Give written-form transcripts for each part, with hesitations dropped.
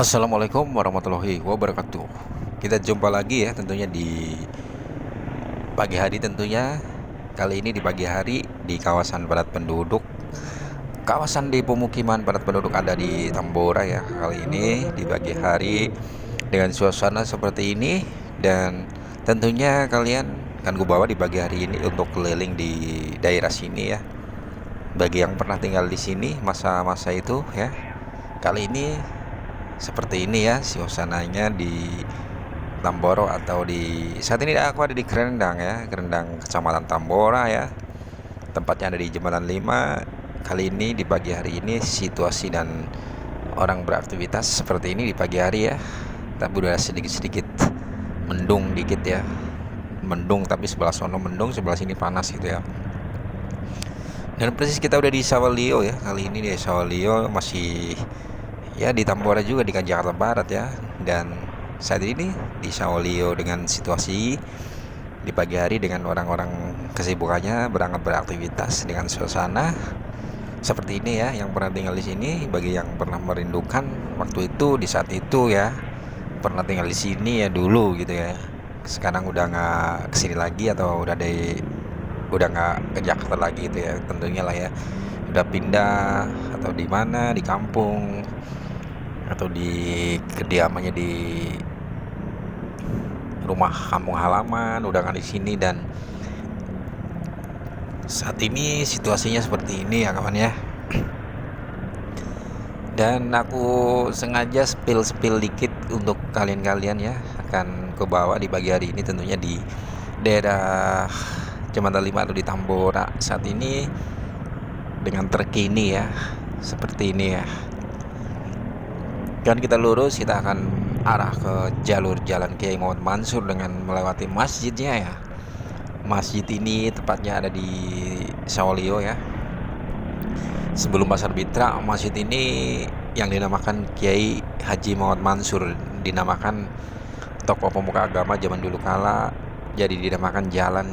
Assalamualaikum warahmatullahi wabarakatuh. Kita jumpa lagi ya tentunya di pagi hari tentunya. Kali ini di pagi hari di kawasan padat penduduk. Kawasan di pemukiman padat penduduk ada di Tambora ya. Kali ini di pagi hari dengan suasana seperti ini, dan tentunya kalian akan gue bawa di pagi hari ini untuk keliling di daerah sini ya. Bagi yang pernah tinggal di sini masa-masa itu ya. Kali ini seperti ini ya suasananya di Tambora, atau di saat ini aku ada di Kerendang ya, Kerendang Kecamatan Tambora ya. Tempatnya ada di Jembatan 5. Kali ini di pagi hari ini situasi dan orang beraktivitas seperti ini di pagi hari ya. Tapi udah sedikit-sedikit mendung dikit ya. Mendung, tapi sebelah sono mendung, sebelah sini panas gitu ya. Dan persis kita udah di Sawalio ya. Kali ini di Sawalio masih ya di Tambora juga, di Jakarta Barat ya. Dan saat ini di Sawalio dengan situasi di pagi hari dengan orang-orang kesibukannya berangkat beraktivitas dengan suasana seperti ini ya. Yang pernah tinggal di sini, bagi yang pernah merindukan waktu itu di saat itu ya, pernah tinggal di sini ya dulu gitu ya. Sekarang udah nggak kesini lagi, atau udah nggak ke Jakarta lagi gitu ya tentunya lah ya. Udah pindah atau di mana, di kampung atau di kediamannya di rumah kampung halaman, udah nggak di sini. Dan saat ini situasinya seperti ini ya kawan ya. Dan aku sengaja spill dikit untuk kalian ya, akan ke bawah di pagi hari ini tentunya di daerah Jembatan 5 atau di Tambora saat ini dengan terkini ya, seperti ini ya. Dan kita lurus, kita akan arah ke jalur Jalan Kiai Muhammad Mansur dengan melewati masjidnya ya. Masjid ini tepatnya ada di Sawalio ya. Sebelum Pasar Mitra, masjid ini yang dinamakan Kiai Haji Muhammad Mansur, dinamakan tokoh pemuka agama zaman dulu kala. Jadi dinamakan Jalan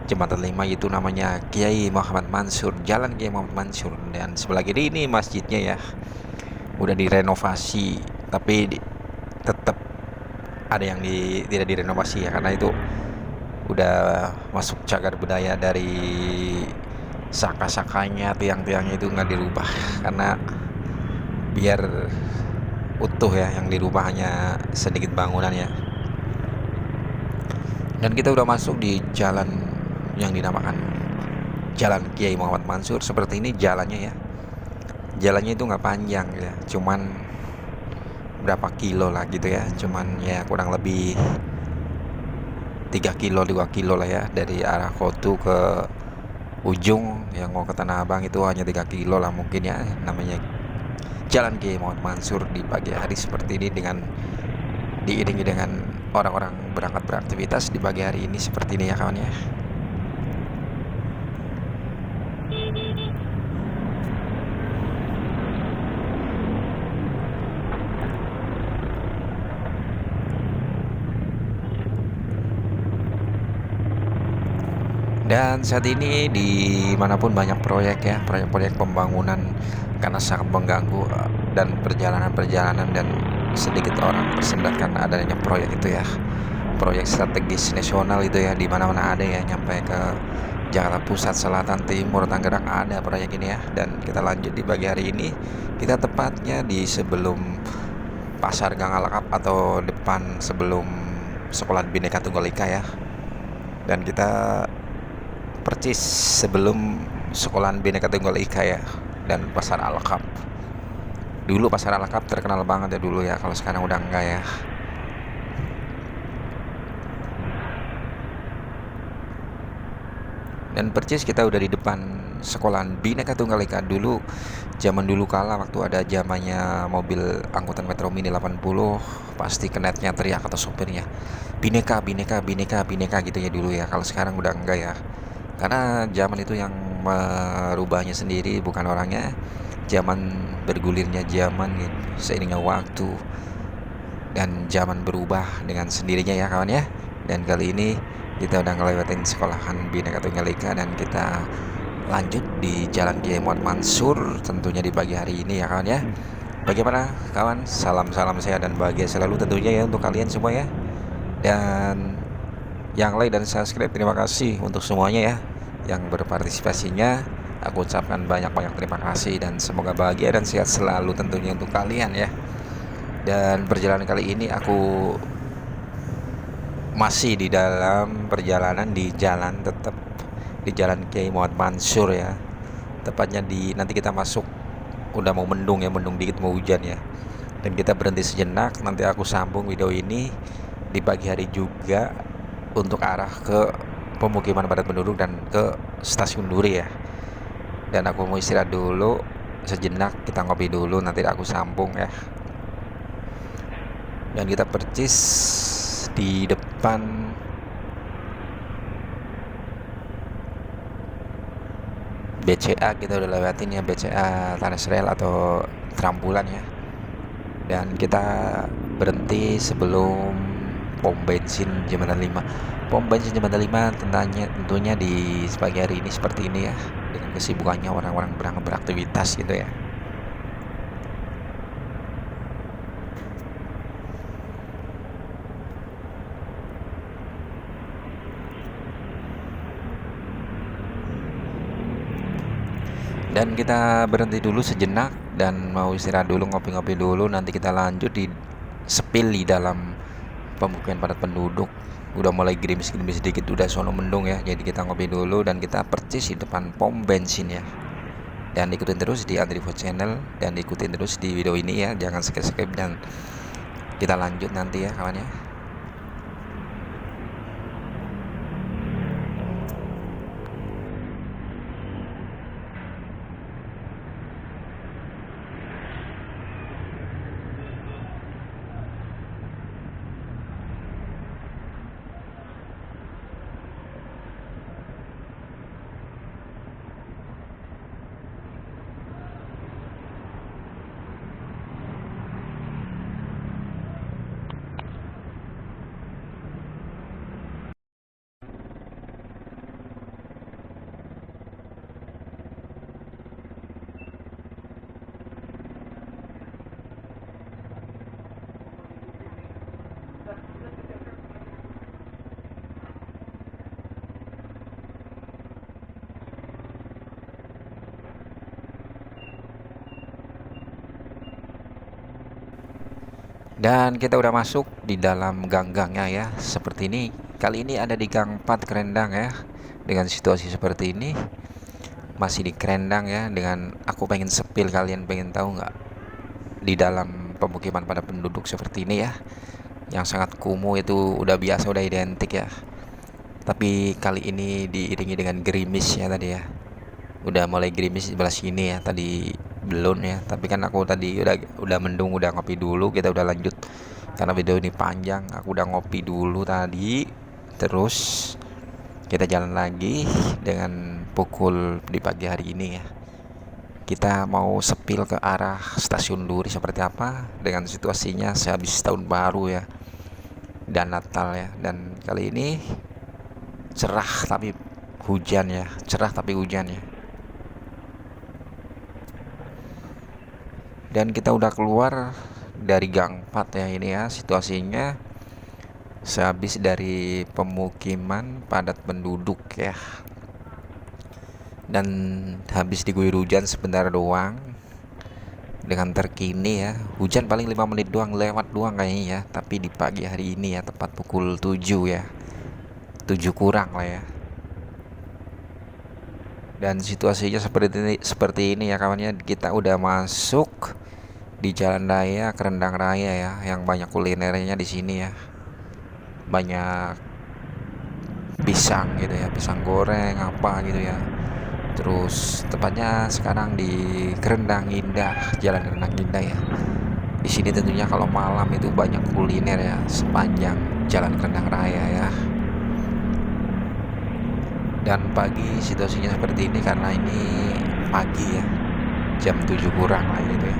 Jembatan 5 itu namanya Kiai Muhammad Mansur, Jalan Kiai Muhammad Mansur. Dan sebelah kiri ini masjidnya ya. Udah direnovasi, tapi tetap ada yang tidak direnovasi ya, karena itu udah masuk cagar budaya dari saka-sakanya, tiang-tiangnya itu nggak dirubah karena biar utuh ya, yang dirubah hanya sedikit bangunan ya. Dan kita udah masuk di jalan yang dinamakan Jalan Kiai Muhammad Mansur. Seperti ini jalannya ya. Jalannya itu nggak panjang ya, cuman berapa kilo lah gitu ya, cuman ya kurang lebih 3 kilo 2 kilo lah ya, dari arah Kotu ke ujung yang mau ke Tanah Abang itu hanya 3 kilo lah mungkin ya. Namanya Jalan Kiai Muhammad Mansur di pagi hari seperti ini, dengan diiringi dengan orang-orang berangkat beraktivitas di pagi hari ini seperti ini ya kawan ya. Dan saat ini dimanapun banyak proyek ya, proyek-proyek pembangunan, karena sangat mengganggu dan perjalanan dan sedikit orang tersendat karena adanya proyek itu ya. Proyek strategis nasional itu ya, di mana-mana ada ya, nyampe ke Jakarta Pusat, Selatan, Timur, Tangerang ada proyek ini ya. Dan kita lanjut di pagi hari ini, kita tepatnya di sebelum Pasar Gang Alakap atau depan sebelum Sekolah Bhinneka Tunggal Ika ya. Dan kita percis sebelum Sekolahan Bhinneka Tunggal Ika ya, dan Pasar Alakap. Dulu Pasar Alakap terkenal banget ya dulu ya, kalau sekarang udah enggak ya. Dan percis kita udah di depan Sekolahan Bhinneka Tunggal Ika. Dulu, zaman dulu kala waktu ada zamannya mobil angkutan Metro Mini 80, pasti kenetnya teriak atau sopirnya, Bhinneka, Bhinneka, Bhinneka, Bhinneka gitu ya dulu ya. Kalau sekarang udah enggak ya, karena zaman itu yang merubahnya sendiri bukan orangnya, zaman bergulirnya zaman gitu, seiringnya waktu dan zaman berubah dengan sendirinya ya kawan ya. Dan kali ini kita udah ngelewatin Sekolahan Bhinneka Tunggal Ika, dan kita lanjut di Jalan Kiai Muhammad Mansur tentunya di pagi hari ini ya kawan ya. Bagaimana kawan? Salam-salam sehat dan bahagia selalu tentunya ya untuk kalian semua ya. Dan yang like dan subscribe, terima kasih untuk semuanya ya. Yang berpartisipasinya, aku ucapkan banyak-banyak terima kasih. Dan semoga bahagia dan sehat selalu tentunya untuk kalian ya. Dan perjalanan kali ini aku masih di dalam perjalanan di jalan, tetap di jalan Kiai Muhammad Mansur ya. Tepatnya di, nanti kita masuk, udah mau mendung ya, mendung dikit mau hujan ya. Dan kita berhenti sejenak, nanti aku sambung video ini di pagi hari juga untuk arah ke pemukiman padat penduduk dan ke stasiun Duri ya. Dan aku mau istirahat dulu sejenak, kita ngopi dulu, nanti aku sambung ya. Dan kita percis di depan BCA, kita udah lewatin ya BCA Tanah Rel atau Trambulan ya. Dan kita berhenti sebelum pom bensin Jembatan 5. Pom bensin Jembatan 5 tentunya di pagi hari ini seperti ini ya, dengan kesibukannya orang-orang beraktivitas gitu ya. Dan kita berhenti dulu sejenak dan mau istirahat dulu, ngopi-ngopi dulu, nanti kita lanjut di sepil di dalam pemukiman padat penduduk. Udah mulai gerimis-gerimis sedikit, udah sono mendung ya. Jadi kita ngopi dulu dan kita percis di depan pom bensin ya. Dan ikutin terus di Andri Food Channel, dan ikutin terus di video ini ya, jangan skip-skip. Dan kita lanjut nanti ya kawan ya. Dan kita udah masuk di dalam gang-gangnya ya, seperti ini. Kali ini ada di Gang 4 Kerendang ya. Dengan situasi seperti ini, masih di Kerendang ya. Dengan aku pengen sepil, kalian pengen tahu nggak? Di dalam pemukiman pada penduduk seperti ini ya, yang sangat kumuh, itu udah biasa, udah identik ya. Tapi kali ini diiringi dengan gerimis ya tadi ya. Udah mulai gerimis di sebelah sini ya, tadi belum ya, tapi kan aku tadi udah mendung, udah ngopi dulu. Kita udah lanjut karena video ini panjang, aku udah ngopi dulu tadi, terus kita jalan lagi dengan pukul di pagi hari ini ya. Kita mau sepil ke arah stasiun Duri seperti apa dengan situasinya sehabis tahun baru ya dan Natal ya. Dan kali ini cerah tapi hujan ya, cerah tapi hujan ya. Dan kita udah keluar dari Gang 4 ya ini ya, situasinya sehabis dari pemukiman padat penduduk ya. Dan habis diguyur hujan sebentar doang. Dengan terkini ya, hujan paling 5 menit doang, lewat doang kayaknya ya. Tapi di pagi hari ini ya, tepat pukul 7 ya, 7 kurang lah ya. Dan situasinya seperti ini ya kawannya. Kita udah masuk di Jalan Raya Kerendang Raya ya, yang banyak kulinernya di sini ya. Banyak pisang gitu ya, pisang goreng apa gitu ya. Terus tepatnya sekarang di Kerendang Indah, Jalan Kerendang Indah ya. Di sini tentunya kalau malam itu banyak kuliner ya sepanjang Jalan Kerendang Raya ya. Dan pagi situasinya seperti ini karena ini pagi ya, jam 7 kurang lah gitu ya.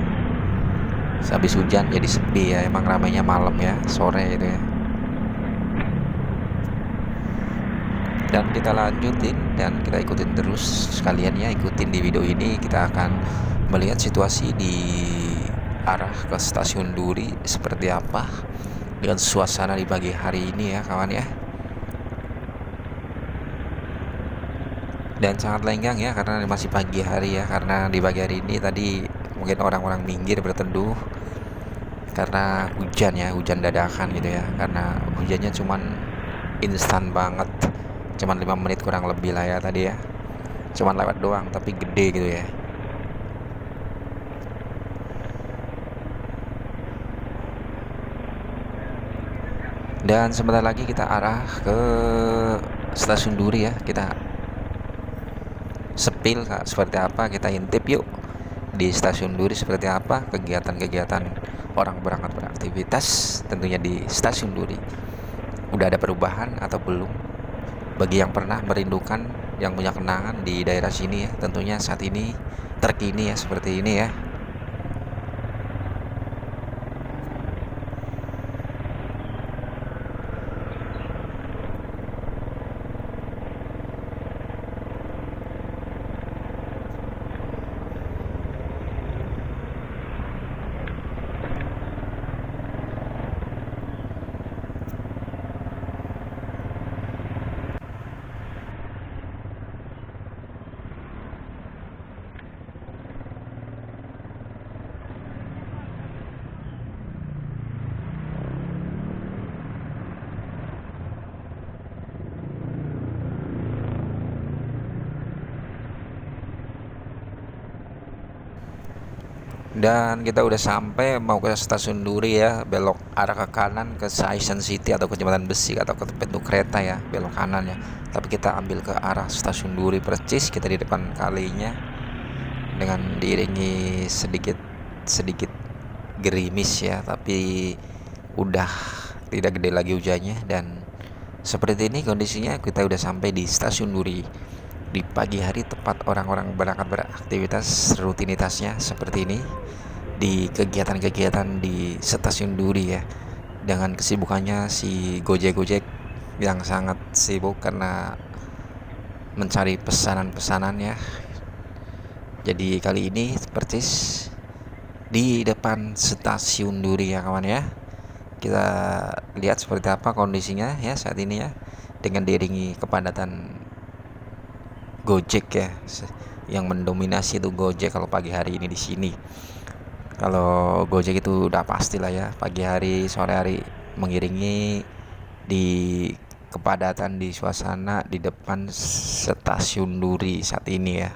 Habis hujan jadi sepi ya, emang ramainya malam ya, sore gitu ya. Dan kita lanjutin dan kita ikutin terus sekalian ya, ikutin di video ini. Kita akan melihat situasi di arah ke stasiun Duri seperti apa dengan suasana di pagi hari ini ya kawan ya. Dan sangat lenggang ya karena masih pagi hari ya, karena di pagi hari ini tadi mungkin orang-orang minggir berteduh karena hujan ya, hujan dadakan gitu ya, karena hujannya cuman instan banget, cuman 5 menit kurang lebih lah ya tadi ya, cuman lewat doang tapi gede gitu ya. Dan sebentar lagi kita arah ke stasiun Duri ya, kita sepil seperti apa, kita intip yuk di stasiun Duri seperti apa kegiatan-kegiatan orang berangkat beraktivitas tentunya di stasiun Duri. Udah ada perubahan atau belum? Bagi yang pernah merindukan, yang punya kenangan di daerah sini ya, tentunya saat ini terkini ya seperti ini ya. Dan kita udah sampai mau ke stasiun Duri ya, belok arah ke kanan ke Saisen City atau ke Jembatan Besi atau ke pintu kereta ya, belok kanan ya. Tapi kita ambil ke arah stasiun Duri percis, kita di depan kalinya dengan diiringi sedikit sedikit gerimis ya, tapi udah tidak gede lagi hujannya. Dan seperti ini kondisinya, kita udah sampai di stasiun Duri di pagi hari, tepat orang-orang berangkat beraktivitas rutinitasnya seperti ini di kegiatan-kegiatan di stasiun Duri ya, dengan kesibukannya si Gojek-Gojek yang sangat sibuk karena mencari pesanan-pesanan ya. Jadi kali ini persis di depan stasiun Duri ya kawan ya. Kita lihat seperti apa kondisinya ya saat ini ya, dengan diiringi kepadatan Gojek ya, yang mendominasi itu Gojek kalau pagi hari ini di sini. Kalau Gojek itu udah pastilah ya, pagi hari sore hari mengiringi di kepadatan di suasana di depan stasiun Duri saat ini ya.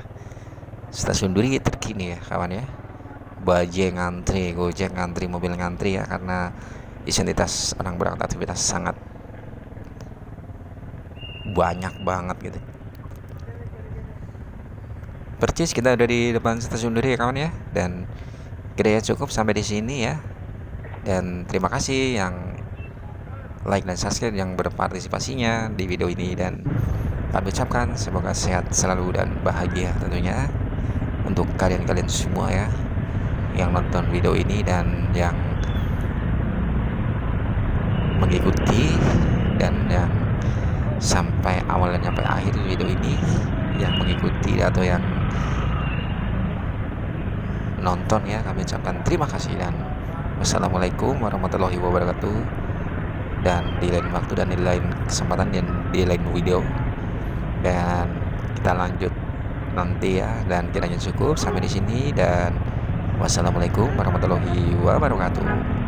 Stasiun Duri terkini ya kawan ya, Bajai ngantri, Gojek ngantri, mobil ngantri ya, karena identitas orang berangkat aktivitas sangat banyak banget gitu. Percis kita udah di depan stasiun Duri ya kawan ya, dan kira cukup sampai di sini ya. Dan terima kasih yang like dan subscribe, yang berpartisipasinya di video ini, dan kami ucapkan semoga sehat selalu dan bahagia tentunya untuk kalian-kalian semua ya yang nonton video ini dan yang mengikuti, dan yang sampai awal dan sampai akhir video ini, yang mengikuti atau yang nonton ya, kami ucapkan terima kasih dan wassalamualaikum warahmatullahi wabarakatuh. Dan di lain waktu dan di lain kesempatan dan di lain video, dan kita lanjut nanti ya. Dan kiranya cukup sampai di sini, dan wassalamualaikum warahmatullahi wabarakatuh.